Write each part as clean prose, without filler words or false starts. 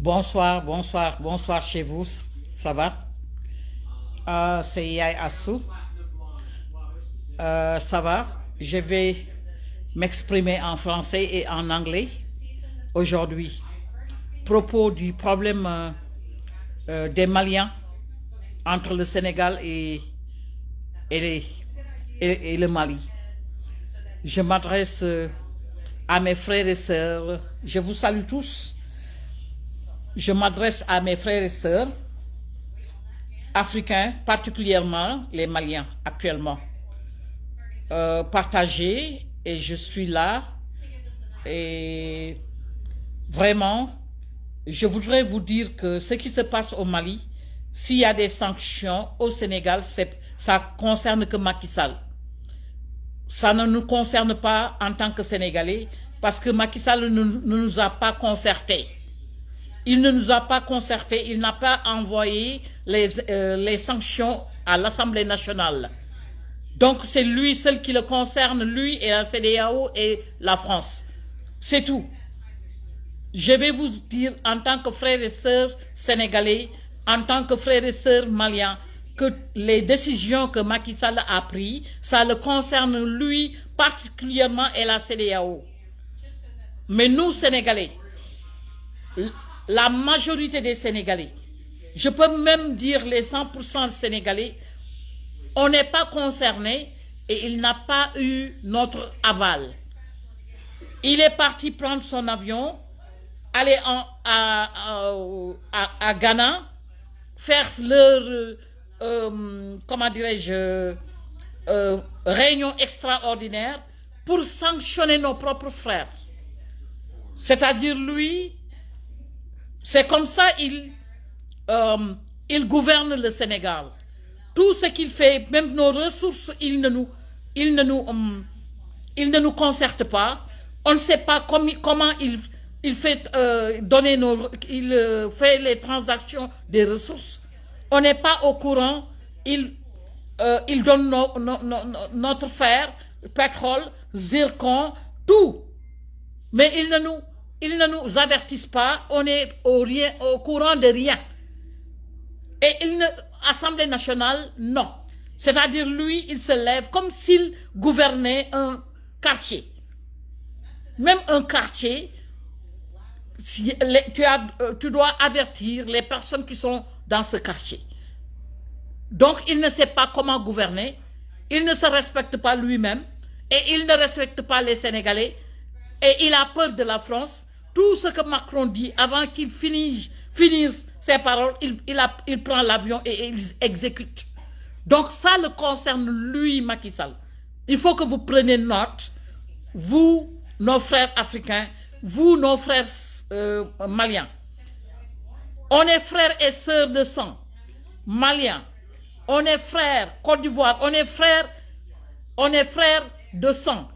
Bonsoir, bonsoir, bonsoir chez vous. Ça va? C'est Yai Assou. Ça va? Je vais m'exprimer en français et en anglais aujourd'hui. Propos du problème des Maliens entre le Sénégal et le Mali. Je m'adresse à mes frères et sœurs. Je vous salue tous. Je m'adresse à mes frères et sœurs africains, particulièrement les Maliens actuellement. Partagés, et je suis là. Et vraiment, je voudrais vous dire que ce qui se passe au Mali, s'il y a des sanctions au Sénégal, ça ne concerne que Macky Sall. Ça ne nous concerne pas en tant que Sénégalais, parce que Macky Sall ne nous a pas concertés. Il ne nous a pas concertés, il n'a pas envoyé les sanctions à l'Assemblée nationale. Donc c'est lui seul qui le concerne, lui et la CEDEAO et la France. C'est tout. Je vais vous dire en tant que frères et sœurs sénégalais, en tant que frères et sœurs maliens, que les décisions que Macky Sall a prises, ça le concerne lui particulièrement et la CEDEAO. Mais nous, Sénégalais, la majorité des Sénégalais, je peux même dire les 100% Sénégalais, on n'est pas concernés et il n'a pas eu notre aval. Il est parti prendre son avion, aller à Ghana, faire leur, comment dirais-je, réunion extraordinaire pour sanctionner nos propres frères. C'est-à-dire lui, c'est comme ça il gouverne le Sénégal. Tout ce qu'il fait, même nos ressources, il ne nous concerte pas. On ne sait pas comment il fait il fait les transactions des ressources. On n'est pas au courant. Il donne notre fer, pétrole, zircon, tout. Mais il ne nous avertisse pas. On est au courant de rien. Et Assemblée nationale, non. C'est-à-dire, lui, il se lève comme s'il gouvernait un quartier. Même un quartier, tu dois avertir les personnes qui sont dans ce quartier. Donc, il ne sait pas comment gouverner. Il ne se respecte pas lui-même. Et il ne respecte pas les Sénégalais. Et il a peur de la France. Tout ce que Macron dit, avant qu'il finisse ses paroles, il prend l'avion et il exécute. Donc ça le concerne lui, Macky Sall. Il faut que vous preniez note, vous, nos frères africains, vous, nos frères maliens. On est frères et sœurs de sang, maliens. On est frères, Côte d'Ivoire, on est frères de sang.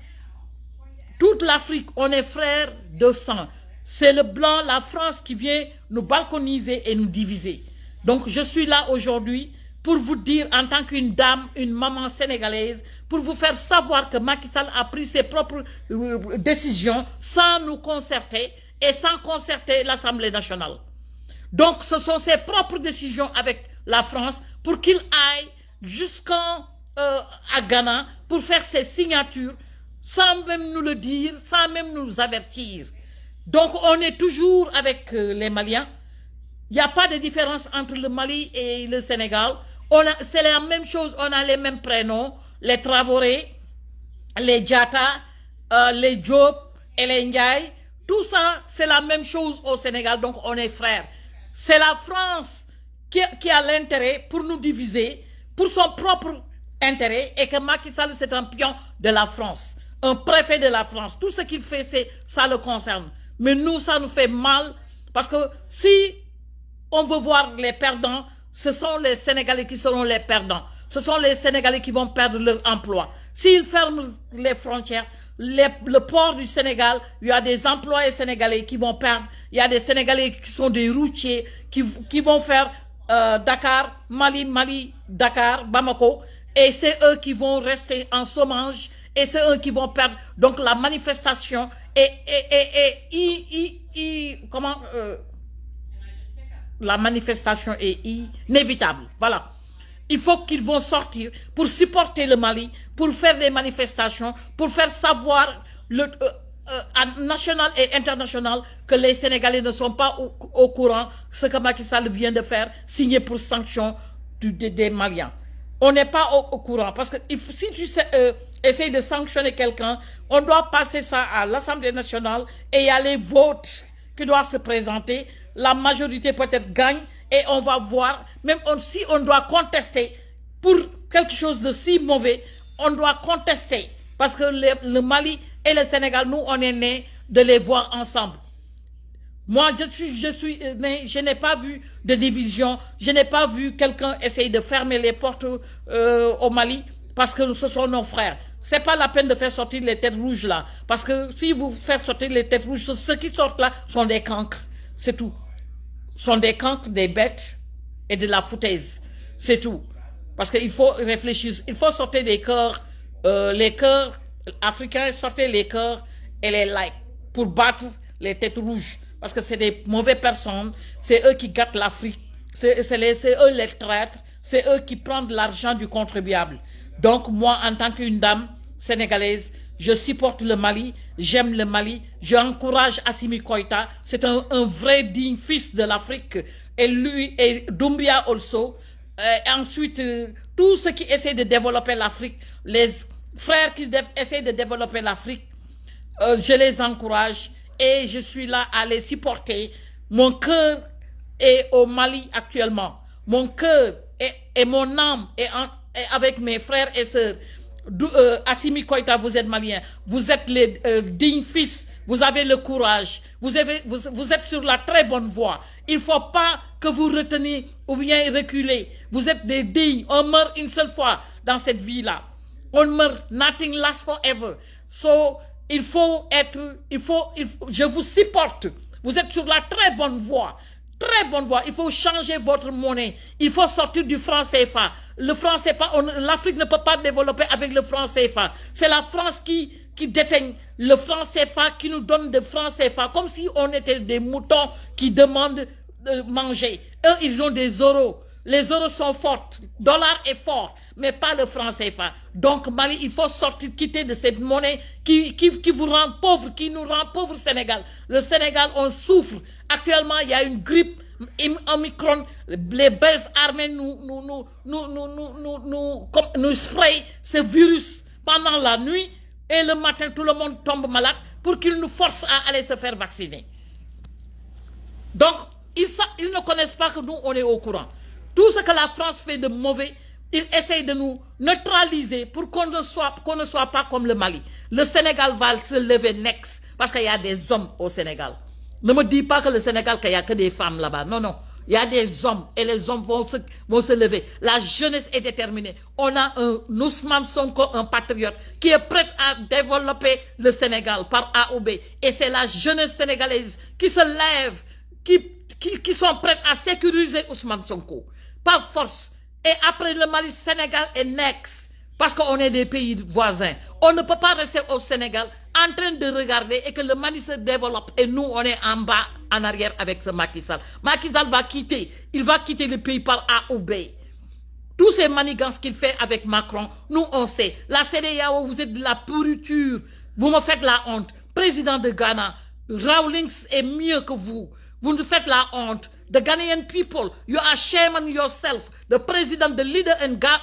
Toute l'Afrique, on est frères de sang. C'est le blanc, la France qui vient nous balconiser et nous diviser. Donc je suis là aujourd'hui pour vous dire en tant qu'une dame, une maman sénégalaise, pour vous faire savoir que Macky Sall a pris ses propres décisions sans nous concerter et sans concerter l'Assemblée nationale. Donc ce sont ses propres décisions avec la France pour qu'il aille jusqu'à Ghana pour faire ses signatures sans même nous le dire, sans même nous avertir. Donc on est toujours avec les Maliens. Il n'y a pas de différence entre le Mali et le Sénégal. C'est la même chose, on a les mêmes prénoms, les Traoré, les Diatta, les Diop et les Ndiaye. Tout ça, c'est la même chose au Sénégal, donc on est frères. C'est la France qui a l'intérêt pour nous diviser, pour son propre intérêt, et que Macky Sall, c'est un pion de la France, un préfet de la France. Tout ce qu'il fait, ça le concerne. Mais nous, ça nous fait mal, parce que si on veut voir les perdants, ce sont les Sénégalais qui seront les perdants. Ce sont les Sénégalais qui vont perdre leur emploi. S'ils ferment les frontières, le port du Sénégal, il y a des employés sénégalais qui vont perdre. Il y a des Sénégalais qui sont des routiers, qui vont faire Dakar, Mali, Dakar, Bamako. Et c'est eux qui vont rester en chômage. Et c'est eux qui vont perdre. Donc la manifestation comment la manifestation est inévitable. Voilà. Il faut qu'ils vont sortir pour supporter le Mali, pour faire des manifestations, pour faire savoir national et international que les Sénégalais ne sont pas au courant de ce que Macky Sall vient de faire, signer pour sanction des Maliens. On n'est pas au courant parce que si tu essayes de sanctionner quelqu'un, on doit passer ça à l'Assemblée nationale et il y a les votes qui doivent se présenter. La majorité peut-être gagne et on va voir, même si on doit contester pour quelque chose de si mauvais, on doit contester parce que le Mali et le Sénégal, nous, on est nés de les voir ensemble. Moi, je n'ai pas vu de division, je n'ai pas vu quelqu'un essayer de fermer les portes au Mali parce que ce sont nos frères. C'est pas la peine de faire sortir les têtes rouges là, parce que si vous faites sortir les têtes rouges, ceux qui sortent là sont des cancres, c'est tout. Sont des cancres, des bêtes et de la foutaise, c'est tout. Parce qu'il faut réfléchir, il faut sortir des cœurs, les cœurs africains, sortir les cœurs et les likes pour battre les têtes rouges. Parce que c'est des mauvaises personnes, c'est eux qui gâtent l'Afrique, c'est eux les traîtres, c'est eux qui prennent l'argent du contribuable. Donc moi, en tant qu'une dame sénégalaise, je supporte le Mali, j'aime le Mali, j'encourage Assimi Koïta, c'est un vrai digne fils de l'Afrique, et lui, et Doumbia also, et ensuite, tous ceux qui essaient de développer l'Afrique, les frères qui essaient de développer l'Afrique, je les encourage, et je suis là à les supporter. Mon cœur est au Mali actuellement. Mon cœur et mon âme est avec mes frères et sœurs. Assimi Koïta, vous êtes malien. Vous êtes les dignes fils. Vous avez le courage. Vous êtes sur la très bonne voie. Il ne faut pas que vous reteniez ou bien reculez. Vous êtes des dignes. On meurt une seule fois dans cette vie-là. On meurt. Nothing lasts forever. So, je vous supporte. Vous êtes sur la très bonne voie. Très bonne voie. Il faut changer votre monnaie. Il faut sortir du franc CFA. Le franc CFA, l'Afrique ne peut pas développer avec le franc CFA. C'est la France qui déteigne le franc CFA, qui nous donne des francs CFA, comme si on était des moutons qui demandent de manger. Eux, ils ont des euros. Les euros sont forts. Le dollar est fort, mais pas le franc CFA. Donc, Mali, il faut sortir, quitter de cette monnaie qui vous rend pauvre, qui nous rend pauvre Sénégal. Le Sénégal, on souffre. Actuellement, il y a une grippe, Omicron. Les belles armées nous sprayent ce virus pendant la nuit et le matin, tout le monde tombe malade pour qu'ils nous forcent à aller se faire vacciner. Donc, ils ne connaissent pas que nous, on est au courant. Tout ce que la France fait de mauvais, ils essayent de nous neutraliser pour qu'on ne soit pas comme le Mali. Le Sénégal va se lever next parce qu'il y a des hommes au Sénégal. Ne me dis pas que le Sénégal, qu'il n'y a que des femmes là-bas. Non, non. Il y a des hommes et les hommes vont se lever. La jeunesse est déterminée. On a un Ousmane Sonko, un patriote, qui est prêt à développer le Sénégal par A ou B. Et c'est la jeunesse sénégalaise qui se lève, qui sont prêts à sécuriser Ousmane Sonko. Par force. Et après le Mali, Sénégal est next. Parce qu'on est des pays voisins. On ne peut pas rester au Sénégal en train de regarder et que le Mali se développe et nous, on est en bas, en arrière avec ce Macky Sall. Macky Sall va quitter. Il va quitter le pays par A ou B. Tous ces manigances qu'il fait avec Macron, nous, on sait. La CEDEAO, vous êtes de la pourriture. Vous me faites la honte. Président de Ghana, Rawlings est mieux que vous. Vous nous faites la honte. The Ghanaian people, you are shaming yourself. The president, the leader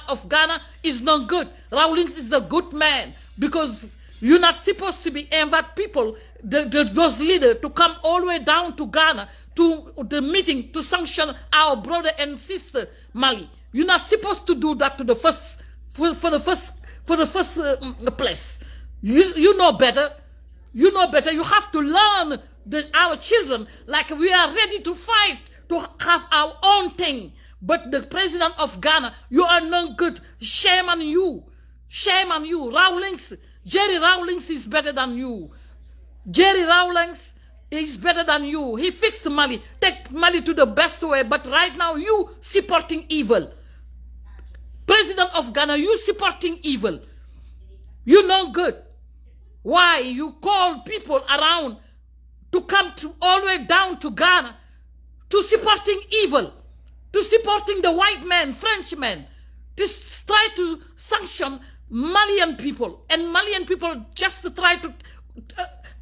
of Ghana is not good. Rawlings is a good man because you're not supposed to be invite people, those leaders, to come all the way down to Ghana to the meeting to sanction our brother and sister Mali. You're not supposed to do that to the first place. You know better. You know better. You have to learn our children like we are ready to fight to have our own thing. But the president of Ghana, you are not good. Shame on you. Shame on you. Rawlings, Jerry Rawlings is better than you. Jerry Rawlings is better than you. He fixed Mali. Take Mali to the best way. But right now, you supporting evil. President of Ghana, you supporting evil. You're not good. Why? You call people around to come all the way down to Ghana to supporting evil, to supporting the white man, Frenchmen, to try to sanction Malian people. And Malian people just try to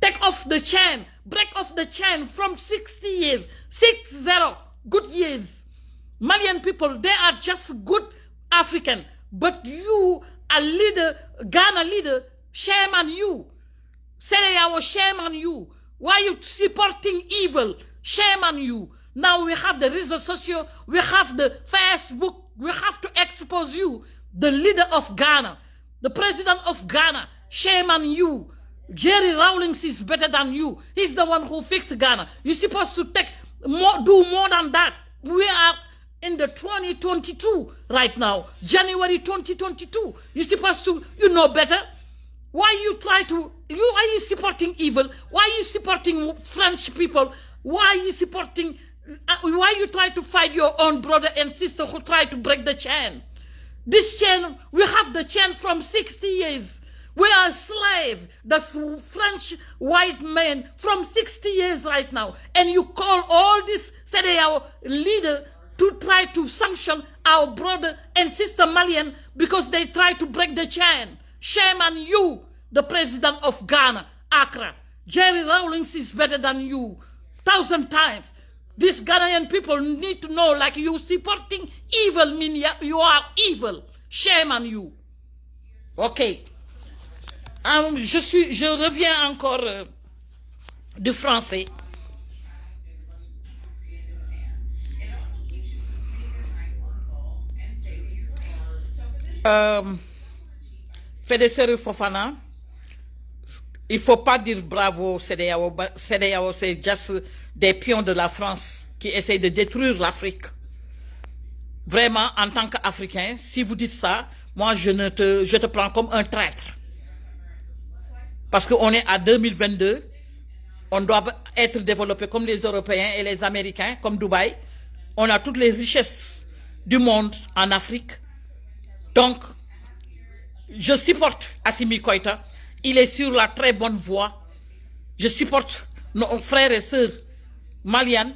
take off the chain, break off the chain from 60 years, 60 good years. Malian people, they are just good African. But you, a leader, Ghana leader, shame on you. CEDEAO, shame on you. Why are you supporting evil? Shame on you. Now we have the réseaux sociaux, we have the Facebook, we have to expose you. The leader of Ghana, the president of Ghana, shame on you. Jerry Rawlings is better than you. He's the one who fixed Ghana. You're supposed to do more than that. We are in the 2022 right now, January 2022. You're supposed to, you know better. Why are you supporting evil? Why are you supporting French people? Why are you supporting, why you try to fight your own brother and sister who try to break the chain? This chain, we have the chain from 60 years. We are slaves, the French white men from 60 years right now. And you call all this, say our leader, to try to sanction our brother and sister Malian because they try to break the chain. Shame on you, the president of Ghana, Accra. Jerry Rawlings is better than you, 1,000 times. These Ghanaian people need to know, like you supporting evil mean you are evil. Shame on you. Ok. Je reviens encore du français. Fédéceur Fofana, il ne faut pas dire bravo CEDEAO. CEDEAO, c'est juste des pions de la France qui essayent de détruire l'Afrique. Vraiment, en tant qu'Africain, si vous dites ça, moi je te prends comme un traître. Parce qu'on est à 2022, on doit être développé comme les Européens et les Américains, comme Dubaï. On a toutes les richesses du monde en Afrique. Donc, je supporte Assimi Goïta. Il est sur la très bonne voie. Je supporte nos frères et sœurs maliens.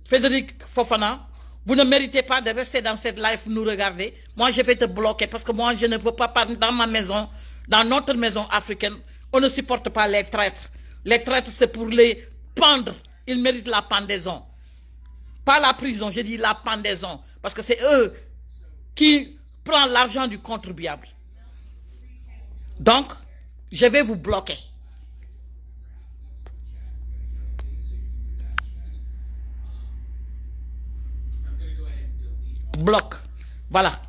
Frédéric Fofana, vous ne méritez pas de rester dans cette live pour nous regarder. Moi, je vais te bloquer parce que moi, je ne veux pas parler dans ma maison, dans notre maison africaine. On ne supporte pas les traîtres. Les traîtres, c'est pour les pendre. Ils méritent la pendaison. Pas la prison, je dis la pendaison. Parce que c'est eux qui prennent l'argent du contribuable. Donc, je vais vous bloquer. Bloc. Voilà.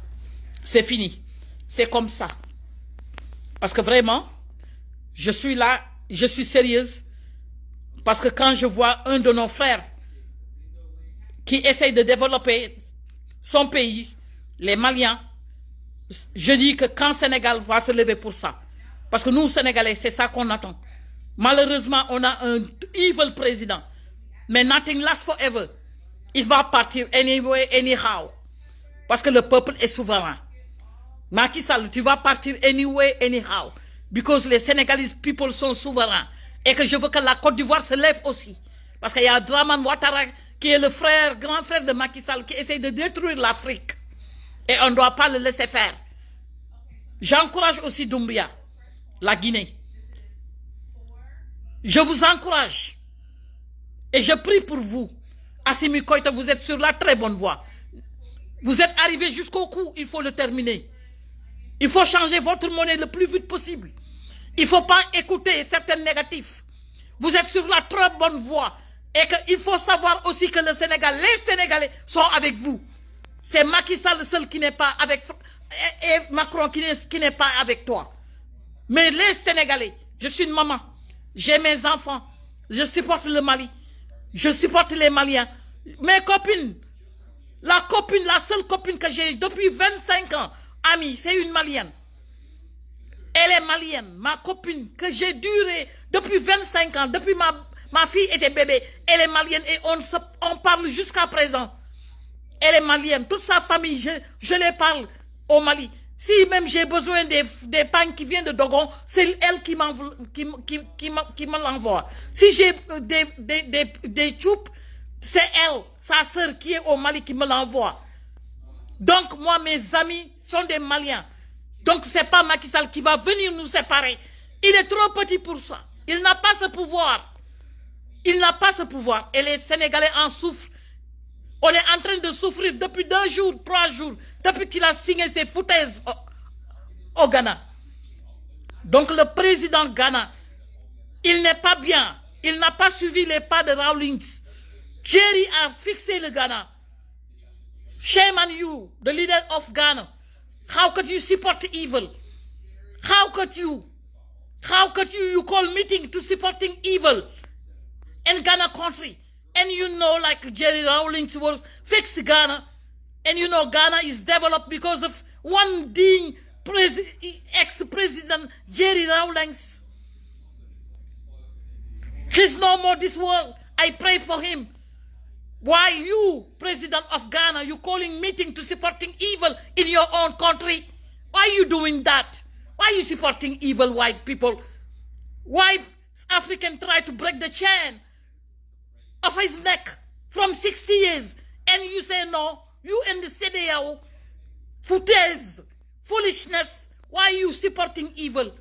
C'est fini. C'est comme ça. Parce que vraiment, je suis là, je suis sérieuse. Parce que quand je vois un de nos frères qui essaye de développer son pays, les Maliens, je dis que quand Sénégal va se lever pour ça, parce que nous, Sénégalais, c'est ça qu'on attend. Malheureusement, on a un evil président. Mais nothing lasts forever. Il va partir anyway, anyhow. Parce que le peuple est souverain. Macky Sall, tu vas partir anyway, anyhow. Because les Sénégalais people sont souverains. Et que je veux que la Côte d'Ivoire se lève aussi. Parce qu'il y a Draman Ouattara qui est le frère, grand frère de Macky Sall qui essaie de détruire l'Afrique. Et on ne doit pas le laisser faire. J'encourage aussi Doumbia, la Guinée. Je vous encourage. Et je prie pour vous. Assimi Goïta, vous êtes sur la très bonne voie. Vous êtes arrivé jusqu'au coup, il faut le terminer. Il faut changer votre monnaie le plus vite possible. Il ne faut pas écouter certains négatifs. Vous êtes sur la très bonne voie. Et qu'il faut savoir aussi que le Sénégal, les Sénégalais sont avec vous. C'est Macky Sall le seul qui n'est pas avec... Et Macron qui n'est pas avec toi. Mais les Sénégalais, je suis une maman. J'ai mes enfants. Je supporte le Mali. Je supporte les Maliens. Mes copines. La seule copine que j'ai depuis 25 ans, amie, c'est une Malienne. Elle est malienne. Ma copine que j'ai duré depuis 25 ans, depuis ma fille était bébé, elle est malienne et on parle jusqu'à présent. Elle est malienne. Toute sa famille, je les parle au Mali. Si même j'ai besoin des pagnes qui viennent de Dogon, c'est elle qui me l'envoie. Si j'ai des choupes, C'est elle, sa sœur qui est au Mali qui me l'envoie. Donc moi, mes amis sont des Maliens. Donc c'est pas Macky Sall qui va venir nous séparer. Il est trop petit pour ça. Il n'a pas ce pouvoir. Il n'a pas ce pouvoir. Et les Sénégalais en souffrent. On est en train de souffrir depuis 2 jours, 3 jours, depuis qu'il a signé ses foutaises au Ghana. Donc le président Ghana, il n'est pas bien. Il n'a pas suivi les pas de Rawlings. Jerry a fixé le Ghana. Shame on you, the leader of Ghana. How could you support evil? How could you? How could you call meeting to supporting evil in Ghana country? And you know, like Jerry Rawlings will fix Ghana. And you know, Ghana is developed because of one being ex-president Jerry Rawlings. He's no more this world. I pray for him. Why you, president of Ghana, you calling meeting to supporting evil in your own country? Why are you doing that? Why are you supporting evil white people? Why African try to break the chain of his neck from 60 years and you say no? You in the CDAO, foutaise, foolishness. Why are you supporting evil?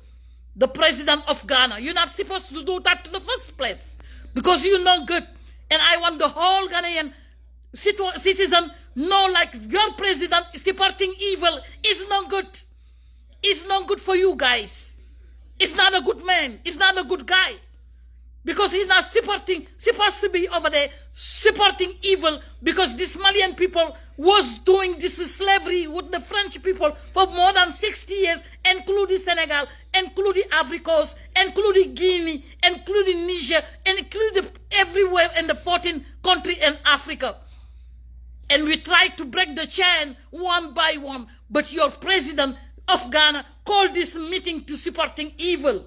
The president of Ghana, you're not supposed to do that in the first place because you're not good. And I want the whole Ghanaian citizen know like your president is supporting evil. It's not good. It's not good for you guys. It's not a good man. It's not a good guy. Because he's not supposed to be over there supporting evil because these Malian people was doing this slavery with the French people for more than 60 years, including Senegal, including Ivory Coast, including Guinea, including Niger, including everywhere in the 14 countries in Africa. And we try to break the chain one by one. But your president of Ghana called this meeting to supporting evil.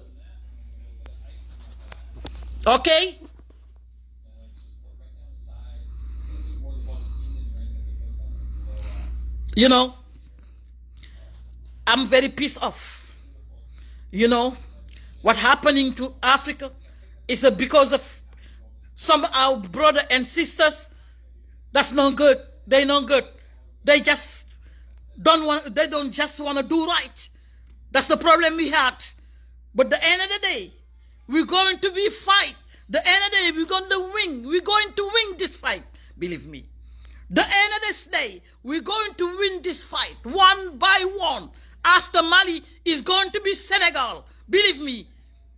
Okay? You know, I'm very pissed off. You know, what happening to Africa is because of some our brother and sisters. That's not good. They're not good. They just they don't just want to do right. That's the problem we had. But at the end of the day, we're going to be fight. The end of the day, we're going to win. We're going to win this fight. Believe me. The end of this day, we're going to win this fight one by one. After Mali is going to be Senegal. Believe me.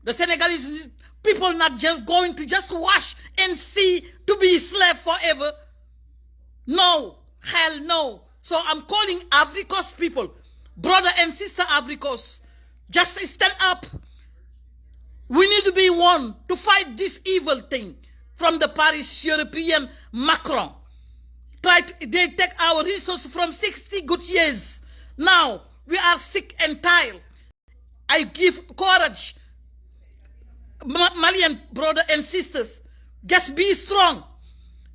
The Senegalese people not just going to just watch and see to be slave forever. No. Hell no. So I'm calling Ivory Coast people, brother and sister Ivory Coast, just stand up. We need to be one to fight this evil thing from the Paris European Macron. They take our resources from 60 good years. Now, we are sick and tired. I give courage, Malian brothers and sisters. Just be strong.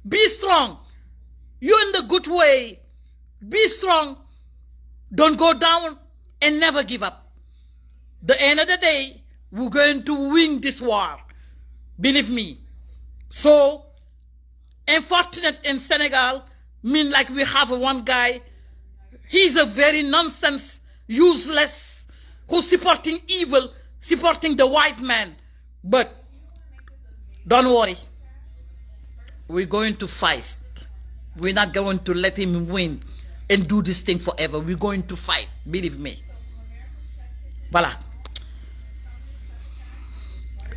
Be strong. You're in the good way. Be strong. Don't go down and never give up. The end of the day, we're going to win this war. Believe me. So, unfortunate in Senegal, mean like we have one guy, he's a very nonsense, useless, who's supporting evil, supporting the white man. But, don't worry. We're going to fight. We're not going to let him win and do this thing forever. We're going to fight. Believe me. Voilà.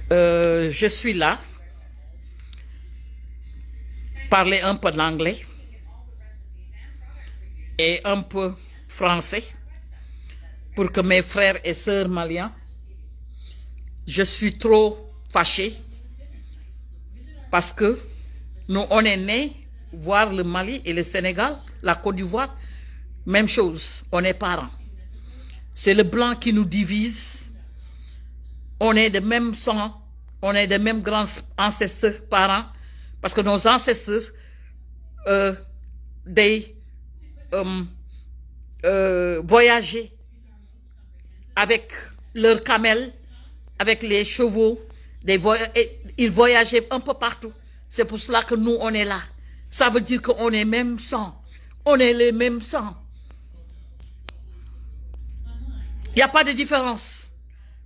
Je suis là. Parler un peu l'anglais et un peu français pour que mes frères et sœurs maliens, je suis trop fâché parce que nous on est nés voir le Mali et le Sénégal, la Côte d'Ivoire, même chose, on est parents. C'est le blanc qui nous divise. On est de même sang, on est de même grands ancêtres parents, parce que nos ancêtres, voyageaient avec leurs camels, avec les chevaux, ils voyageaient un peu partout. C'est pour cela que nous, on est là. ça veut dire qu'on est même sang. On est les mêmes sangs. Il n'y a pas de différence.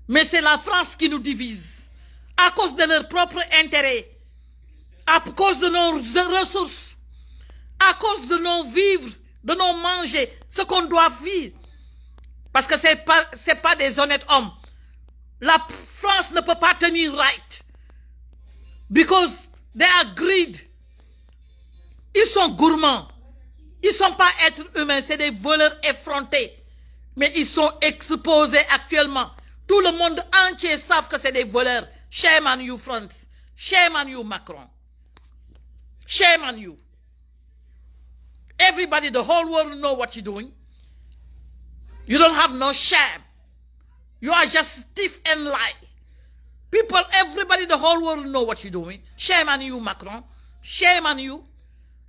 Mais c'est la France qui nous divise. À cause de leur propre intérêt. À cause de nos ressources. À cause de nos vivres, de nos manger, ce qu'on doit vivre. Parce que c'est pas des honnêtes hommes. La France ne peut pas tenir right. Because they are greed. Ils sont gourmands. Ils ne sont pas êtres humains, c'est des voleurs effrontés. Mais ils sont exposés actuellement. Tout le monde entier savent que c'est des voleurs. Shame on you, France. Shame on you, Macron. Shame on you. Everybody, the whole world know what you're doing. You don't have no shame. You are just thief and lie. People, everybody, the whole world know what you're doing. Shame on you, Macron. Shame on you.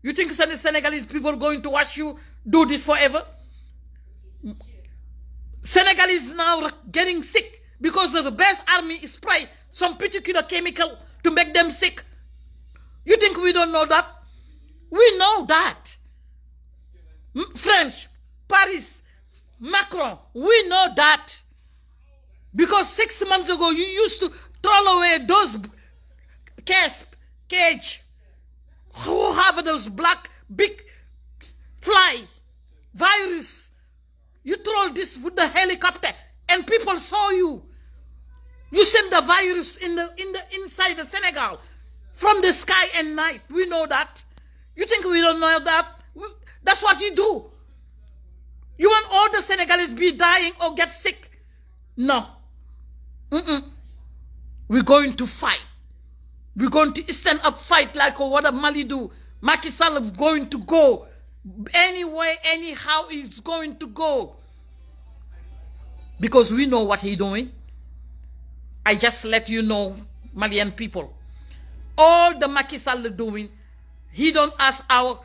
You think Senegalese people are going to watch you do this forever? Senegalese now are getting sick because the best army spray some particular chemical to make them sick. You think we don't know that? We know that. French, Paris, Macron, we know that. Because 6 months ago, you used to throw away those cage who have those black big fly virus. You throw this with the helicopter and people saw you. You send the virus inside the Senegal from the sky and night. We know that. You think we don't know that? That's what you do. You want all the Senegalese be dying or get sick? No. We're going to fight. We're going to stand up fight like what Mali do. Macky Sall is going to go. Anyway, anyhow, he's going to go. Because we know what he's doing. I just let you know, Malian people. All the Macky Sall doing, he don't ask our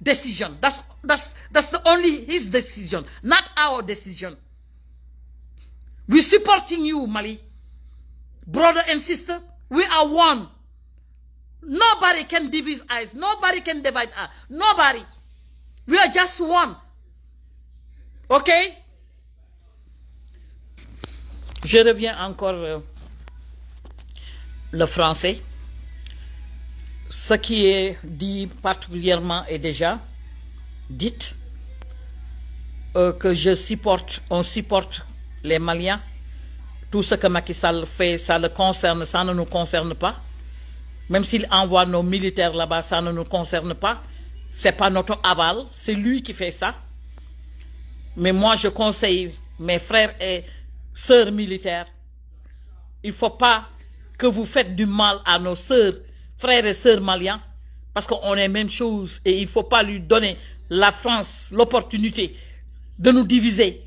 decision. That's the only his decision, not our decision. We're supporting you, Mali. Brother and sister, we are one. Nobody can divide us. Nobody can divide us. Nobody. We are just one. Okay? Je reviens encore le français. Ce qui est dit particulièrement est déjà dit. Que on supporte les Maliens. Tout ce que Macky Sall fait, ça le concerne, ça ne nous concerne pas. Même s'il envoie nos militaires là-bas, ça ne nous concerne pas. C'est pas notre aval, c'est lui qui fait ça. Mais moi, je conseille mes frères et sœurs militaires, il ne faut pas que vous faites du mal à nos sœurs, frères et sœurs maliens, parce qu'on est même chose et il ne faut pas lui donner la France l'opportunité de nous diviser.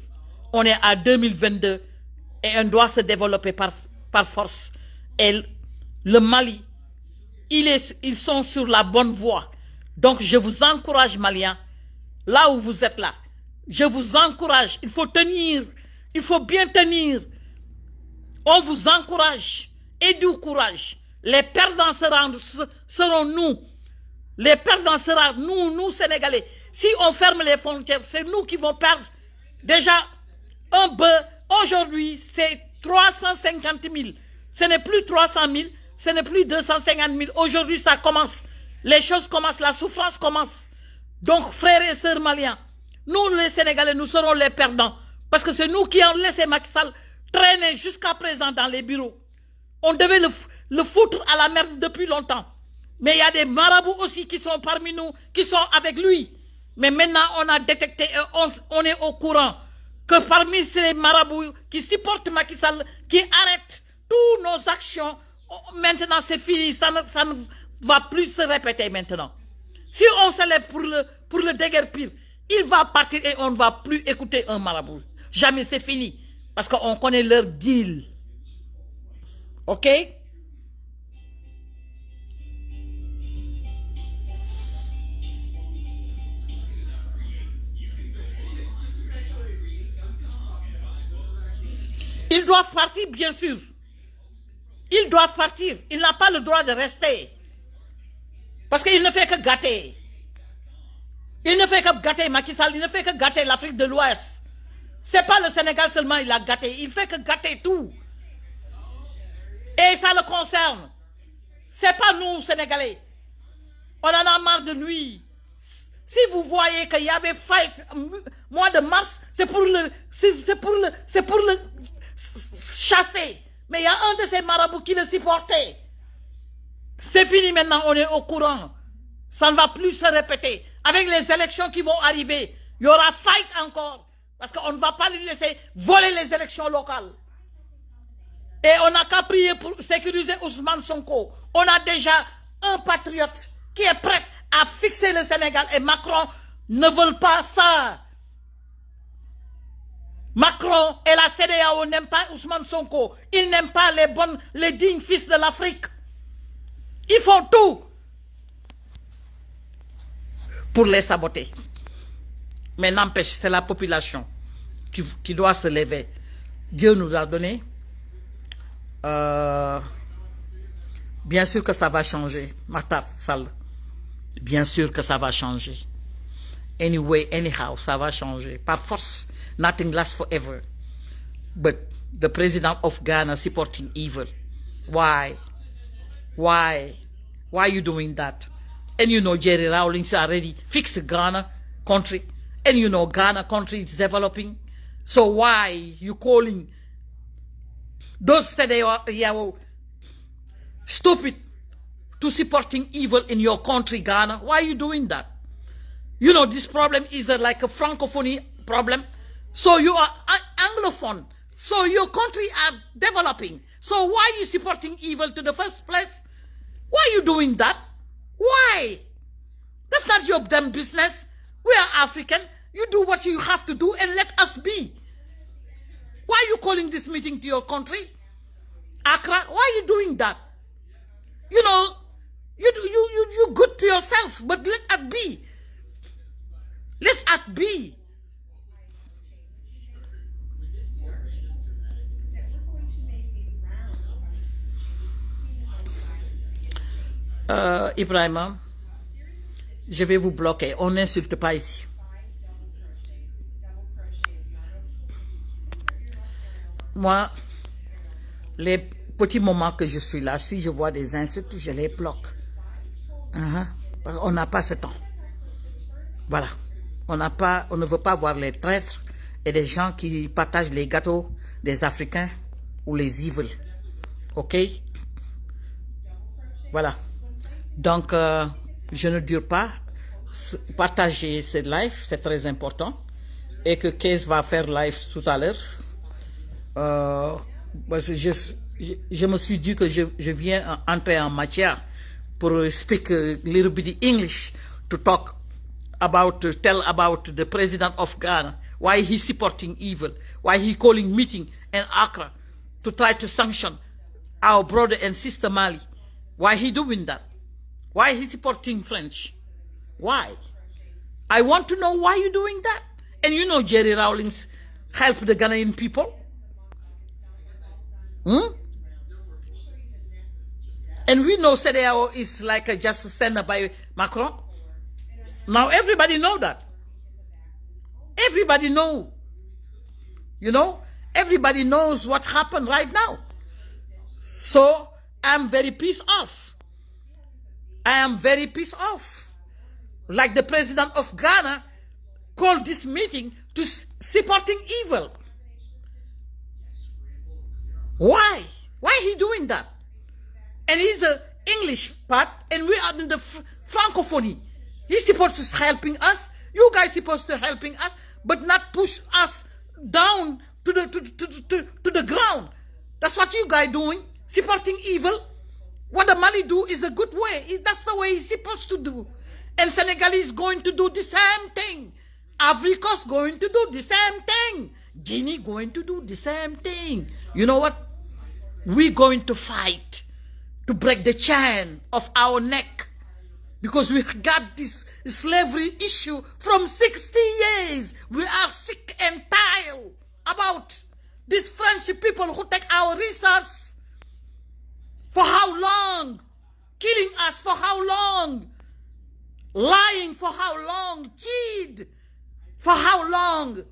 On est à 2022 et on doit se développer par force. Et le Mali, ils sont sur la bonne voie. Donc je vous encourage, Maliens, là où vous êtes là, je vous encourage, il faut tenir, il faut bien tenir. On vous encourage et du courage. Les perdants seront nous. Les perdants seront nous Sénégalais. Si on ferme les frontières, c'est nous qui vont perdre. Déjà, un bœuf, aujourd'hui, c'est 350 000. Ce n'est plus 300 000, ce n'est plus 250 000. Aujourd'hui, ça commence. Les choses commencent, la souffrance commence. Donc, frères et sœurs maliens, nous les Sénégalais, nous serons les perdants. Parce que c'est nous qui avons laissé Macky Sall traîner jusqu'à présent dans les bureaux. On devait le foutre à la merde depuis longtemps. Mais il y a des marabouts aussi qui sont parmi nous, qui sont avec lui. Mais maintenant, on a détecté, on est au courant que parmi ces marabouts qui supportent Macky Sall, qui arrêtent toutes nos actions, maintenant c'est fini, ça ne va plus se répéter maintenant. Si on se lève pour le déguerpir, il va partir et on ne va plus écouter un marabout. Jamais, c'est fini. Parce qu'on connaît leur deal. Ok? Ils doivent partir, bien sûr. Ils doivent partir. Il n'a pas le droit de rester. Parce qu'il ne fait que gâter. Il ne fait que gâter Macky Sall, il ne fait que gâter l'Afrique de l'Ouest. C'est pas le Sénégal seulement il a gâté, il fait que gâter tout. Et ça le concerne. C'est pas nous, Sénégalais. On en a marre de lui. Si vous voyez qu'il y avait fight mois de mars, c'est pour le chasser. Mais il y a un de ces marabouts qui le supportait. C'est fini maintenant, on est au courant. Ça ne va plus se répéter. Avec les élections qui vont arriver, il y aura fight encore. Parce qu'on ne va pas lui laisser voler les élections locales. Et on n'a qu'à prier pour sécuriser Ousmane Sonko. On a déjà un patriote qui est prêt à fixer le Sénégal. Et Macron ne veut pas ça. Macron et la CEDEAO n'aiment pas Ousmane Sonko. Ils n'aiment pas les dignes fils de l'Afrique. Ils font tout pour les saboter. Mais n'empêche, c'est la population qui doit se lever. Dieu nous a donné. Bien sûr que ça va changer. Matar Sall. Bien sûr que ça va changer. Anyway, anyhow, ça va changer. Par force, nothing lasts forever. But the president of Ghana supporting evil. Why? Why? Why are you doing that? And you know Jerry Rawlings already fixed Ghana country. And you know Ghana country is developing. So why you calling those CEDEAO stupid to supporting evil in your country, Ghana? Why are you doing that? You know this problem is like a Francophonie problem. So you are Anglophone. So your country are developing. So why are you supporting evil to the first place? Why are you doing that? Why? That's not your damn business. We are African. You do what you have to do and let us be. Why are you calling this meeting to your country? Accra, why are you doing that? You know, you good to yourself, but let us be. Let us be. Ibrahima, je vais vous bloquer. On n'insulte pas ici. Moi, les petits moments que je suis là, si je vois des insultes, je les bloque. On n'a pas ce temps. Voilà. On ne veut pas voir les traîtres et des gens qui partagent les gâteaux des Africains ou les evil. Ok? Voilà. Donc, je ne dure pas. Partager ce live, c'est très important. Et que Kees va faire live tout à l'heure. Je me suis dit que je viens entrer en matière pour speak a little bit English to talk about, tell about the president of Ghana, why he's supporting evil, why he calling meeting in Accra to try to sanction our brother and sister Mali. Why he doing that? Why he supporting French? Why? I want to know why you doing that. And you know Jerry Rawlings help the Ghanaian people. And we know CEDEAO is like just sent by Macron. Now everybody know that. Everybody know. You know, everybody knows what happened right now. So I'm very pissed off. I am very pissed off. Like the president of Ghana called this meeting to supporting evil. Why? Why he doing that? And he's an English part, and we are in the Francophonie. He's supposed to helping us. You guys supposed to helping us, but not push us down to the ground. That's what you guys doing, supporting evil. What the Mali do is a good way. That's the way he's supposed to do. And Senegal is going to do the same thing. Africa's going to do the same thing. Guinea going to do the same thing. You know what? We're going to fight to break the chain of our neck. Because we got this slavery issue from 60 years. We are sick and tired about these French people who take our resources. For how long? Killing us for how long? Lying for how long? Cheat for how long?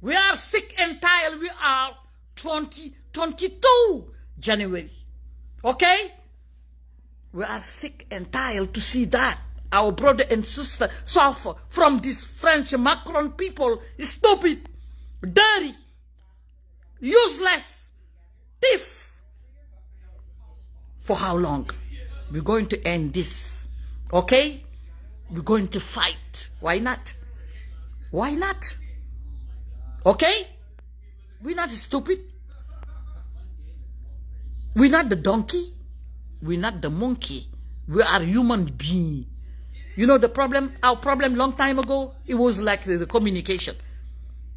We are sick and tired. We are 2022 January. Okay? We are sick and tired to see that our brother and sister suffer from this French Macron people. Stupid, dirty, useless, thief. For how long? We're going to end this. Okay? We're going to fight. Why not? Why not? Okay? We're not stupid. We're not the donkey. We're not the monkey. We are human beings. You know the problem, our problem long time ago, it was like the communication.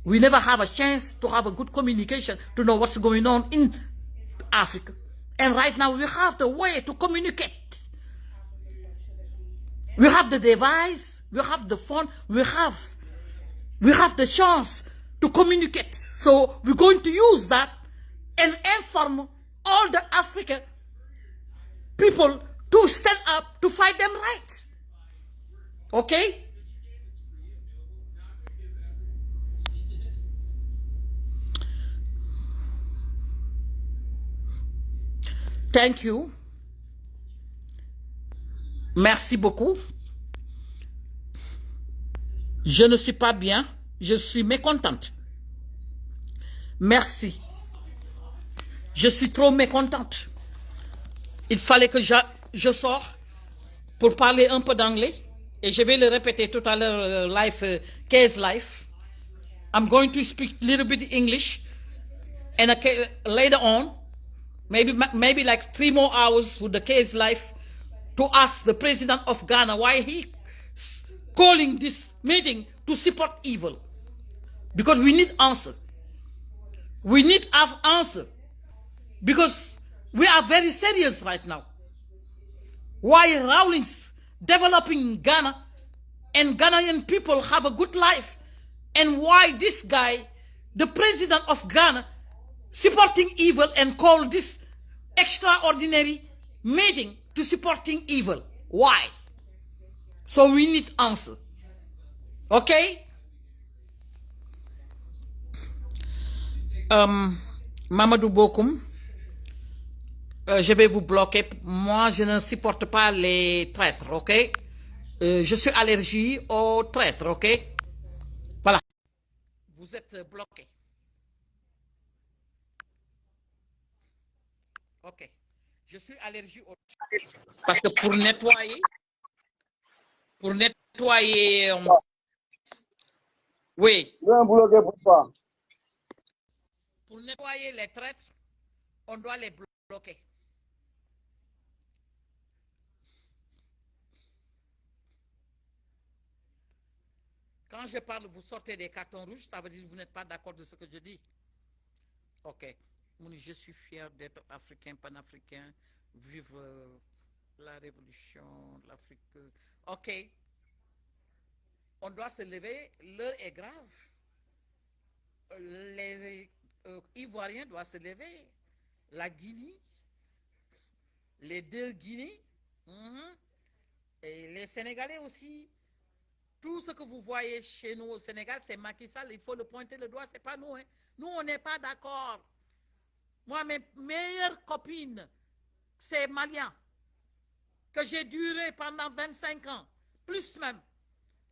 We never have a chance to have a good communication to know what's going on in Africa. And right now we have the way to communicate. We have the device, we have the phone, we have the chance to communicate. So we're going to use that and inform all the African people to stand up to fight them right. Okay? Thank you. Merci beaucoup. Je ne suis pas bien. Je suis mécontente. Merci. Je suis trop mécontente. Il fallait que je sorte pour parler un peu d'anglais. Et je vais le répéter tout à l'heure, case life. I'm going to speak a little bit English. And later on, maybe like 3 more hours with the case life to ask the president of Ghana why he calling this meeting to support evil. Because we need answer. We need have answer. Because we are very serious right now. Why Rawlings developing Ghana and Ghanaian people have a good life, and why this guy, the president of Ghana, supporting evil and call this extraordinary meeting to supporting evil. Why? So we need answer. Okay? Mamadou Bokoum, je vais vous bloquer. Moi, je ne supporte pas les traîtres, ok? Je suis allergique aux traîtres, ok? Voilà. Vous êtes bloqué. Ok. Je suis allergique aux traîtres. Parce que pour nettoyer, oui. Pour nettoyer les traîtres, on doit les bloquer. Quand je parle, vous sortez des cartons rouges, ça veut dire que vous n'êtes pas d'accord de ce que je dis. Ok. Je suis fier d'être africain, panafricain. Vive la révolution de l'Afrique. Ok. On doit se lever. L'heure est grave. Les Ivoiriens doivent se lever. La Guinée. Les 2 Guinées. Et les Sénégalais aussi. Tout ce que vous voyez chez nous au Sénégal, c'est Macky Sall. Il faut le pointer le doigt, c'est pas nous. Hein. Nous, on n'est pas d'accord. Moi, mes meilleures copines, c'est Malien, que j'ai duré pendant 25 ans, plus même.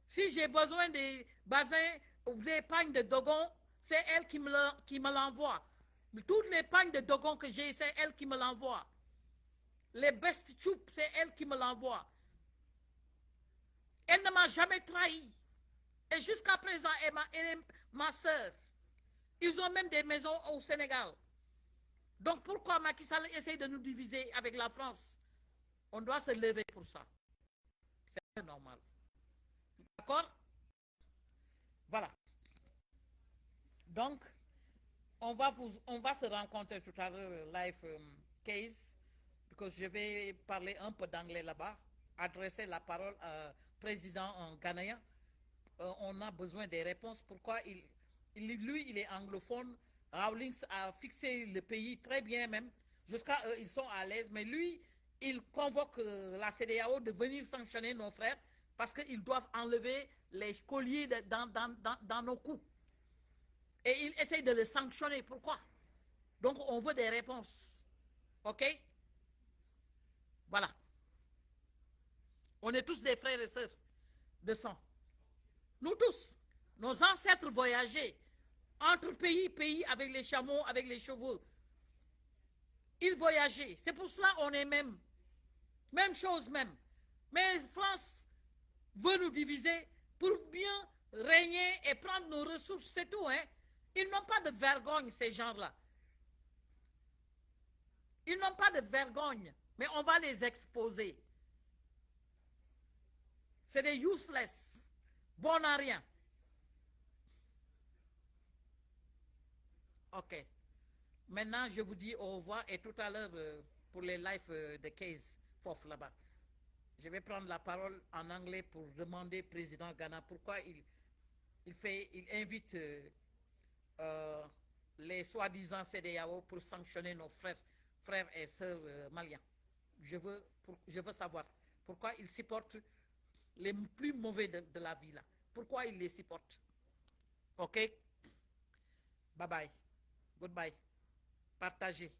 Si j'ai besoin des basins ou des pagnes de Dogon, c'est elle qui me l'envoie. Toutes les pagnes de Dogon que j'ai, c'est elle qui me l'envoie. Les best choups, c'est elle qui me l'envoie. Elle ne m'a jamais trahi. Et jusqu'à présent, elle est ma soeur. Ils ont même des maisons au Sénégal. Donc pourquoi Macky Sall essaye de nous diviser avec la France? On doit se lever pour ça. C'est normal. D'accord? Voilà. Donc, on va se rencontrer tout à l'heure live case, parce que je vais parler un peu d'anglais là-bas, adresser la parole au président ghanéen. On a besoin des réponses. Pourquoi lui, il est anglophone. Rawlings a fixé le pays très bien même. Jusqu'à ils sont à l'aise. Mais lui, il convoque la CEDEAO de venir sanctionner nos frères. Parce qu'ils doivent enlever les colliers dans nos coups. Et ils essayent de les sanctionner. Pourquoi? Donc, on veut des réponses. OK? Voilà. On est tous des frères et sœurs de sang. Nous tous. Nos ancêtres voyageaient entre pays avec les chameaux, avec les chevaux. Ils voyageaient. C'est pour cela qu'on est même. Même chose même. Mais France veut nous diviser pour bien régner et prendre nos ressources, c'est tout. Hein? Ils n'ont pas de vergogne, ces gens-là. Ils n'ont pas de vergogne, mais on va les exposer. C'est des useless. Bon à rien. OK. Maintenant, je vous dis au revoir et tout à l'heure, pour les lives de Case Fof là-bas, je vais prendre la parole en anglais pour demander au président Ghana pourquoi il invite les soi-disant CEDEAO pour sanctionner nos frères et sœurs maliens. Je veux savoir pourquoi il supporte les plus mauvais de la vie là. Pourquoi il les supporte? OK? Bye bye. Goodbye. Partagez.